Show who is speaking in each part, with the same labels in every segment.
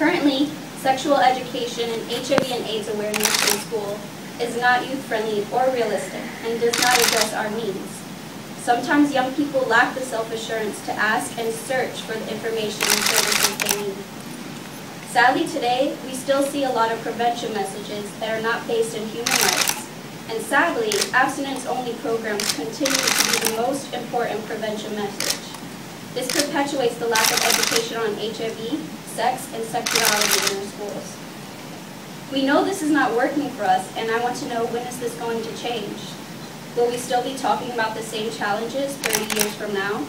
Speaker 1: Currently, sexual education and HIV and AIDS awareness in school is not youth-friendly or realistic and does not address our needs. Sometimes young people lack the self-assurance to ask and search for the information and services they need. Sadly, today, we still see a lot of prevention messages that are not based in human rights. And sadly, abstinence-only programs continue to be the most important prevention message. This perpetuates the lack of education on HIV, sex, and sexuality in our schools. We know this is not working for us, and I want to know, when is this going to change? Will we still be talking about the same challenges 30 years from now?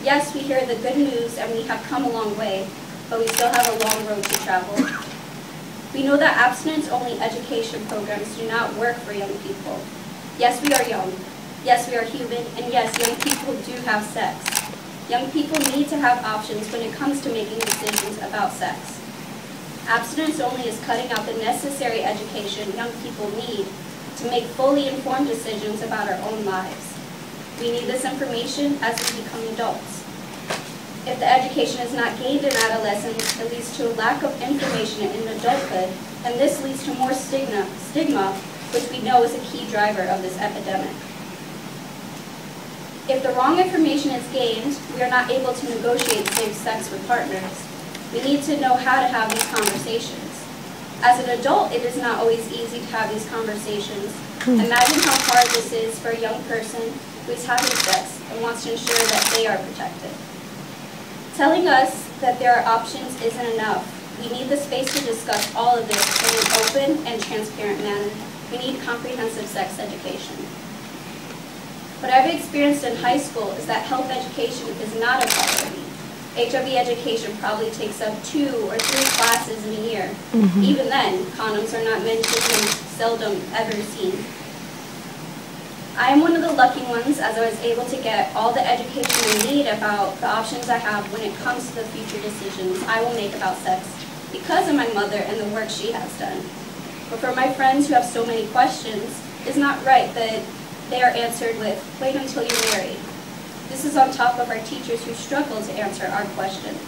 Speaker 1: Yes, we hear the good news and we have come a long way, but we still have a long road to travel. We know that abstinence-only education programs do not work for young people. Yes, we are young. Yes, we are human. And yes, young people do have sex. Young people need to have options when it comes to making decisions about sex. Abstinence only is cutting out the necessary education young people need to make fully informed decisions about our own lives. We need this information as we become adults. If the education is not gained in adolescence, it leads to a lack of information in adulthood, and this leads to more stigma, which we know is a key driver of this epidemic. If the wrong information is gained, we are not able to negotiate safe sex with partners. We need to know how to have these conversations. As an adult, it is not always easy to have these conversations. Imagine how hard this is for a young person who is having sex and wants to ensure that they are protected. Telling us that there are options isn't enough. We need the space to discuss all of this in an open and transparent manner. We need comprehensive sex education. What I've experienced in high school is that health education is not a priority. HIV education probably takes up 2 or 3 classes in a year. Even then, condoms are not mentioned and seldom ever seen. I am one of the lucky ones, as I was able to get all the education I need about the options I have when it comes to the future decisions I will make about sex because of my mother and the work she has done. But for my friends who have so many questions, it's not right that they are answered with, wait until you're married. This is on top of our teachers who struggle to answer our questions.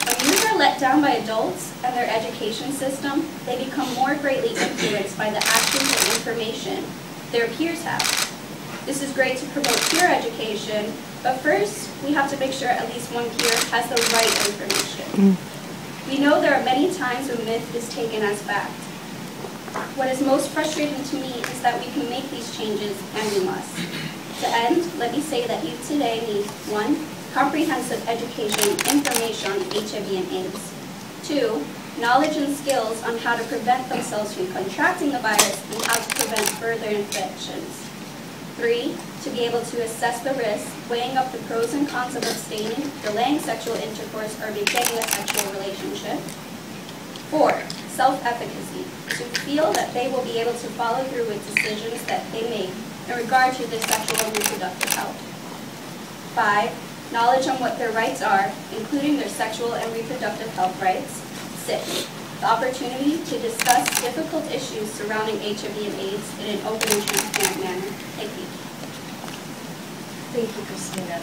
Speaker 1: When youth are let down by adults and their education system, they become more greatly influenced by the actions and information their peers have. This is great to promote peer education, but first we have to make sure at least one peer has the right information. We know there are many times when myth is taken as fact. What is most frustrating to me is that we can make these changes, and we must. To end, let me say that youth today need 1. Comprehensive education information on HIV and AIDS. 2. Knowledge and skills on how to prevent themselves from contracting the virus and how to prevent further infections. 3. To be able to assess the risks, weighing up the pros and cons of abstaining, delaying sexual intercourse, or beginning a sexual relationship. 4. Self-efficacy, to feel that they will be able to follow through with decisions that they make in regard to their sexual and reproductive health. 5. Knowledge on what their rights are, including their sexual and reproductive health rights. 6. The opportunity to discuss difficult issues surrounding HIV and AIDS in an open and transparent manner. Thank you.
Speaker 2: Thank you, Christina.